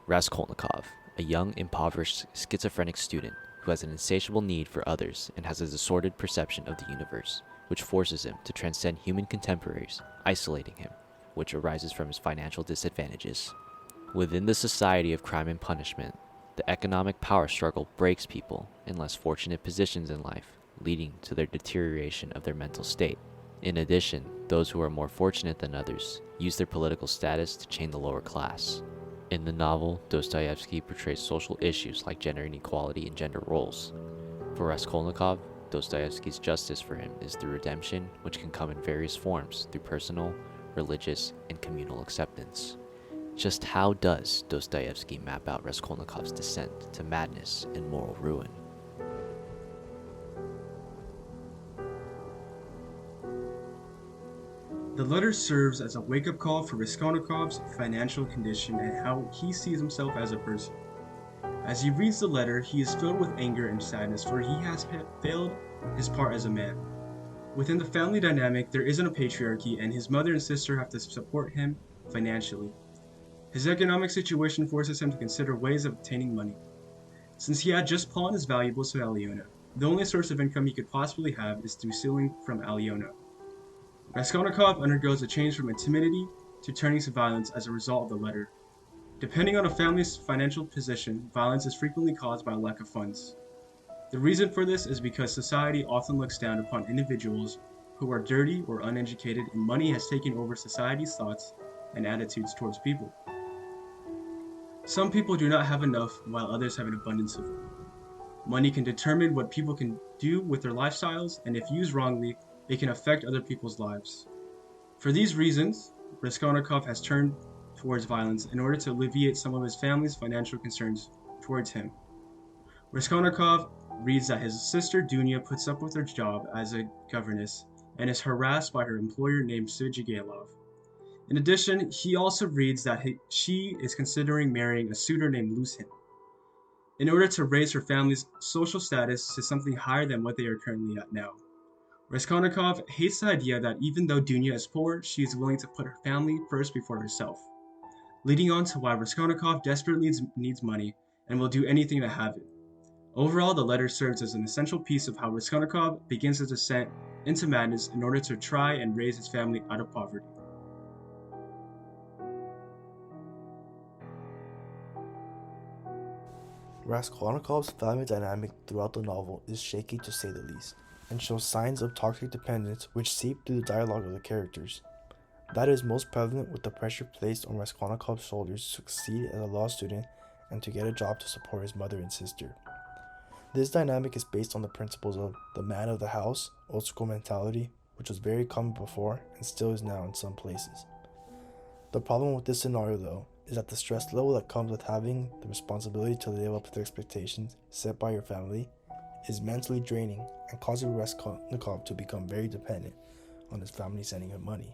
Raskolnikov, a young, impoverished, schizophrenic student who has an insatiable need for others and has a distorted perception of the universe, which forces him to transcend human contemporaries, isolating him, which arises from his financial disadvantages. Within the society of crime and punishment, the economic power struggle breaks people in less fortunate positions in life, leading to their deterioration of their mental state. In addition, those who are more fortunate than others use their political status to chain the lower class. In the novel, Dostoevsky portrays social issues like gender inequality and gender roles. For Raskolnikov, Dostoevsky's justice for him is through redemption, which can come in various forms through personal, religious, and communal acceptance. Just how does Dostoevsky map out Raskolnikov's descent to madness and moral ruin? The letter serves as a wake-up call for Raskolnikov's financial condition and how he sees himself as a person. As he reads the letter, he is filled with anger and sadness, for he has failed his part as a man. Within the family dynamic, there isn't a patriarchy, and his mother and sister have to support him financially. His economic situation forces him to consider ways of obtaining money. Since he had just pawned his valuables to Alyona, the only source of income he could possibly have is through stealing from Alyona. Raskolnikov undergoes a change from timidity to turning to violence as a result of the letter. Depending on a family's financial position, violence is frequently caused by a lack of funds. The reason for this is because society often looks down upon individuals who are dirty or uneducated, and money has taken over society's thoughts and attitudes towards people. Some people do not have enough, while others have an abundance of it. Money can determine what people can do with their lifestyles, and if used wrongly, it can affect other people's lives. For these reasons, Raskolnikov has turned towards violence in order to alleviate some of his family's financial concerns towards him. Raskolnikov reads that his sister Dunya puts up with her job as a governess and is harassed by her employer named Sergei. In addition, he also reads that she is considering marrying a suitor named Lucien in order to raise her family's social status to something higher than what they are currently at now. Raskolnikov hates the idea that even though Dunya is poor, she is willing to put her family first before herself, leading on to why Raskolnikov desperately needs money and will do anything to have it. Overall, the letter serves as an essential piece of how Raskolnikov begins his descent into madness in order to try and raise his family out of poverty. Raskolnikov's family dynamic throughout the novel is shaky to say the least, and shows signs of toxic dependence which seep through the dialogue of the characters. That is most prevalent with the pressure placed on Raskolnikov's shoulders to succeed as a law student and to get a job to support his mother and sister. This dynamic is based on the principles of the man of the house, old school mentality, which was very common before and still is now in some places. The problem with this scenario, though, is that the stress level that comes with having the responsibility to live up to the expectations set by your family is mentally draining and causing Raskolnikov to become very dependent on his family sending him money.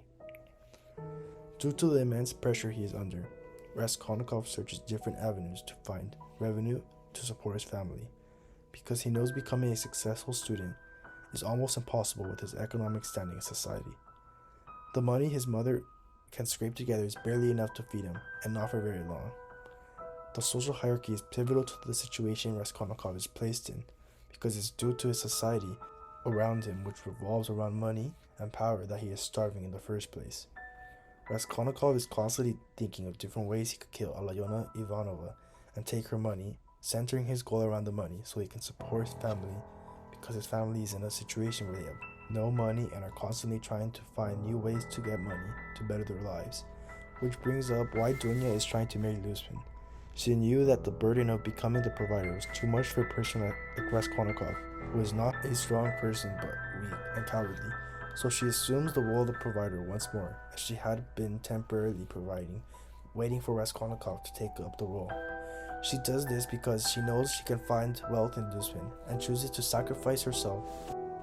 Due to the immense pressure he is under, Raskolnikov searches different avenues to find revenue to support his family, because he knows becoming a successful student is almost impossible with his economic standing in society. The money his mother can scrape together is barely enough to feed him, and not for very long. The social hierarchy is pivotal to the situation Raskolnikov is placed in, because it's due to his society around him, which revolves around money and power, that he is starving in the first place. Raskolnikov is constantly thinking of different ways he could kill Alyona Ivanova and take her money, centering his goal around the money so he can support his family, because his family is in a situation where they have no money and are constantly trying to find new ways to get money to better their lives. Which brings up why Dunya is trying to marry Luzmin. She knew that the burden of becoming the provider was too much for a person like Raskolnikov, who is not a strong person but weak and cowardly, so she assumes the role of the provider once more, as she had been temporarily providing, waiting for Raskolnikov to take up the role. She does this because she knows she can find wealth in Luzmin and chooses to sacrifice herself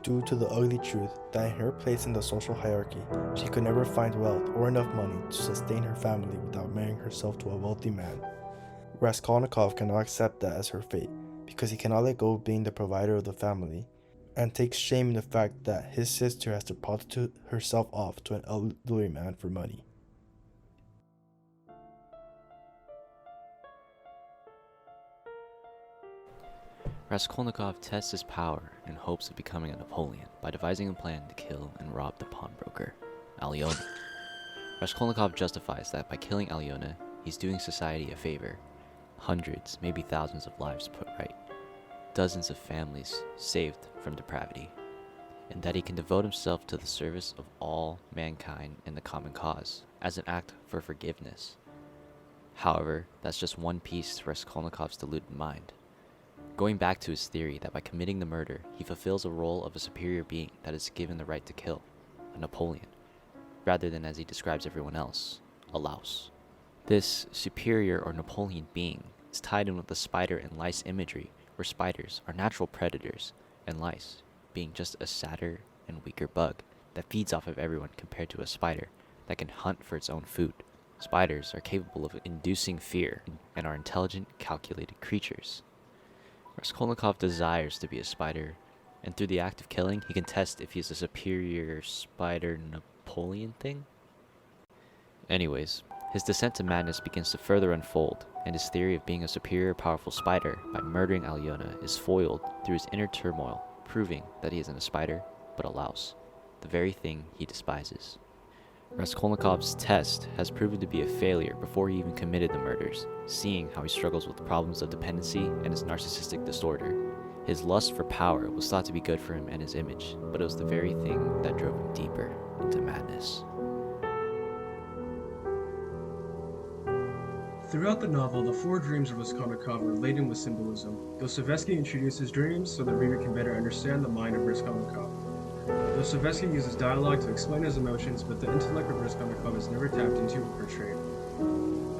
due to the ugly truth that in her place in the social hierarchy, she could never find wealth or enough money to sustain her family without marrying herself to a wealthy man. Raskolnikov cannot accept that as her fate, because he cannot let go of being the provider of the family, and takes shame in the fact that his sister has to prostitute herself off to an elderly man for money. Raskolnikov tests his power in hopes of becoming a Napoleon by devising a plan to kill and rob the pawnbroker, Alyona. Raskolnikov justifies that by killing Alyona, he's doing society a favor. Hundreds, maybe thousands of lives put right. Dozens of families saved from depravity. And that he can devote himself to the service of all mankind in the common cause, as an act for forgiveness. However, that's just one piece to Raskolnikov's deluded mind. Going back to his theory that by committing the murder, he fulfills a role of a superior being that is given the right to kill, a Napoleon, rather than as he describes everyone else, a louse. This superior or Napoleon being is tied in with the spider and lice imagery, where spiders are natural predators, and lice being just a sadder and weaker bug that feeds off of everyone compared to a spider that can hunt for its own food. Spiders are capable of inducing fear and are intelligent, calculated creatures. Raskolnikov desires to be a spider, and through the act of killing, he can test if he is a superior spider Napoleon thing. Anyways, his descent to madness begins to further unfold, and his theory of being a superior powerful spider by murdering Alyona is foiled through his inner turmoil, proving that he isn't a spider, but a louse, the very thing he despises. Raskolnikov's test has proven to be a failure before he even committed the murders, seeing how he struggles with problems of dependency and his narcissistic disorder. His lust for power was thought to be good for him and his image, but it was the very thing that drove him deeper into madness. Throughout the novel, the four dreams of Raskolnikov are laden with symbolism. Dostoevsky introduces dreams so the reader can better understand the mind of Raskolnikov. Dostoevsky uses dialogue to explain his emotions, but the intellect of Raskolnikov is never tapped into or portrayed.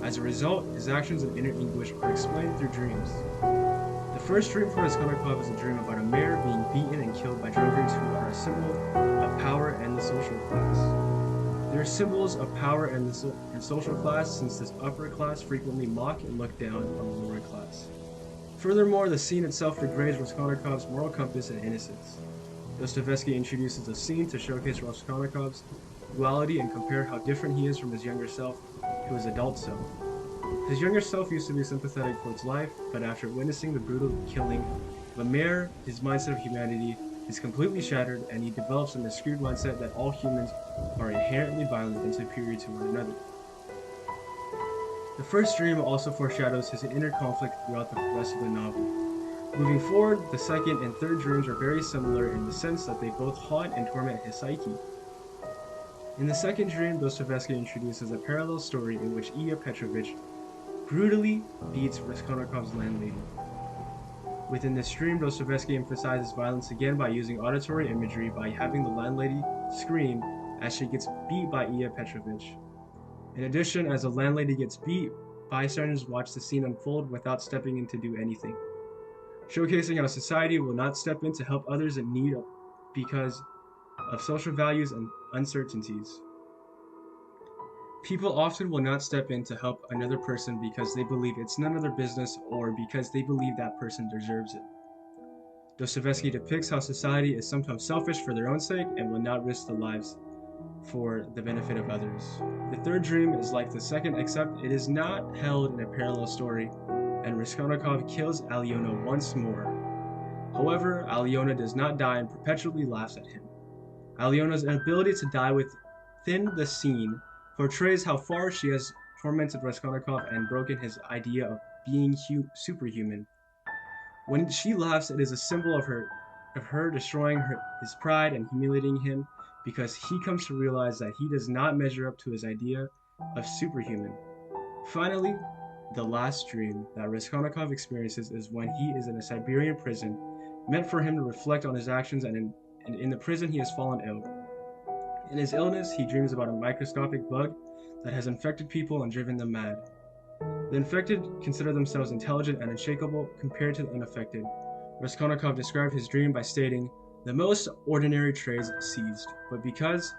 As a result, his actions and inner anguish are explained through dreams. The first dream for Raskolnikov is a dream about a mayor being beaten and killed by drunkards who are a symbol of power and the social class. They are symbols of power and social class, since this upper class frequently mock and look down on the lower class. Furthermore, the scene itself degrades Raskolnikov's moral compass and innocence. Dostoevsky introduces a scene to showcase Raskolnikov's duality and compare how different he is from his younger self to his adult self. His younger self used to be sympathetic towards life, but after witnessing the brutal killing of a mayor, his mindset of humanity is completely shattered, and he develops an skewed mindset that all humans are inherently violent and superior to one another. The first dream also foreshadows his inner conflict throughout the rest of the novel. Moving forward, the second and third dreams are very similar in the sense that they both haunt and torment his psyche. In the second dream, Dostoevsky introduces a parallel story in which Ilya Petrovich brutally beats Raskolnikov's landlady. Within this dream, Dostoevsky emphasizes violence again by using auditory imagery by having the landlady scream as she gets beat by Ilya Petrovich. In addition, as the landlady gets beat, bystanders watch the scene unfold without stepping in to do anything, showcasing how society will not step in to help others in need because of social values and uncertainties. People often will not step in to help another person because they believe it's none of their business or because they believe that person deserves it. Dostoevsky depicts how society is sometimes selfish for their own sake and will not risk their lives for the benefit of others. The third dream is like the second, except it is not held in a parallel story, and Raskolnikov kills Alyona once more. However, Alyona does not die and perpetually laughs at him. Alyona's inability to die within the scene portrays how far she has tormented Raskolnikov and broken his idea of being superhuman. When she laughs, it is a symbol of her destroying his pride and humiliating him, because he comes to realize that he does not measure up to his idea of superhuman. Finally, the last dream that Raskolnikov experiences is when he is in a Siberian prison, meant for him to reflect on his actions, and in the prison he has fallen ill. In his illness, he dreams about a microscopic bug that has infected people and driven them mad. The infected consider themselves intelligent and unshakable compared to the unaffected. Raskolnikov described his dream by stating, "The most ordinary trades seized, but because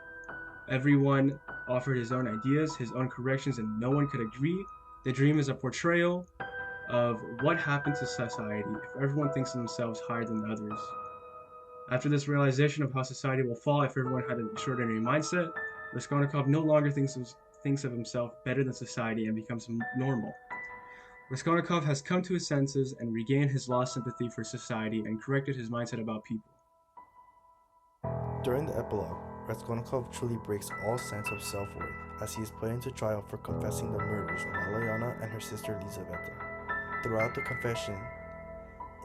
everyone offered his own ideas, his own corrections, and no one could agree, the dream is a portrayal of what happens to society if everyone thinks of themselves higher than others." After this realization of how society will fall if everyone had an extraordinary mindset, Raskolnikov no longer thinks of himself better than society and becomes normal. Raskolnikov has come to his senses and regained his lost sympathy for society and corrected his mindset about people. During the epilogue, Raskolnikov truly breaks all sense of self-worth as he is put into trial for confessing the murders of Alayana and her sister Lizaveta. Throughout the confession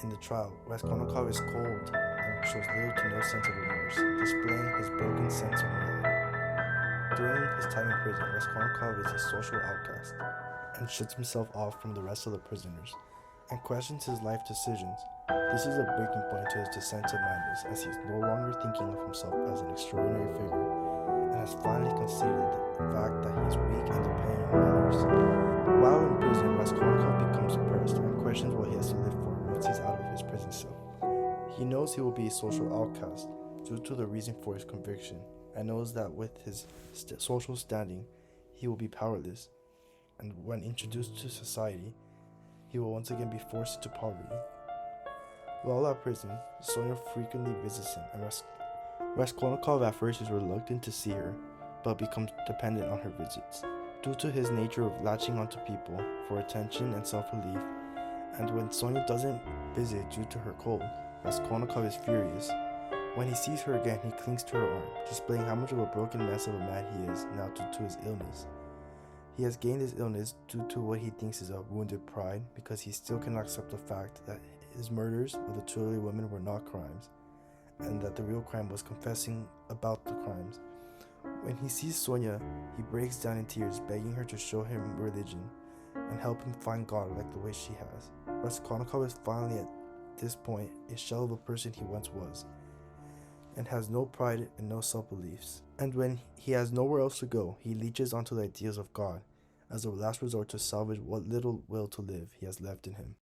in the trial, Raskolnikov is cold and shows little to no sense of remorse, displaying his broken sense of morality. During his time in prison, Raskolnikov is a social outcast and shuts himself off from the rest of the prisoners and questions his life decisions. This is a breaking point to his descent to madness as he is no longer thinking of himself as an extraordinary figure and has finally conceded the fact that he is weak and dependent on others. While in prison, Raskolnikov becomes depressed and questions what he has to live for once he's out of his prison cell. He knows he will be a social outcast due to the reason for his conviction and knows that with his social standing, he will be powerless, and when introduced to society, he will once again be forced into poverty. While at prison, Sonia frequently visits him, and Raskolnikov at first is reluctant to see her, but becomes dependent on her visits. Due to his nature of latching onto people for attention and self-relief, and when Sonia doesn't visit due to her cold, Raskolnikov is furious. When he sees her again, he clings to her arm, displaying how much of a broken mess of a man he is now due to his illness. He has gained his illness due to what he thinks is a wounded pride because he still cannot accept the fact that his murders of the two early women were not crimes, and that the real crime was confessing about the crimes. When he sees Sonia, he breaks down in tears, begging her to show him religion and help him find God like the way she has. Raskolnikov is finally at this point a shell of a person he once was, and has no pride and no self-beliefs. And when he has nowhere else to go, he leeches onto the ideas of God as a last resort to salvage what little will to live he has left in him.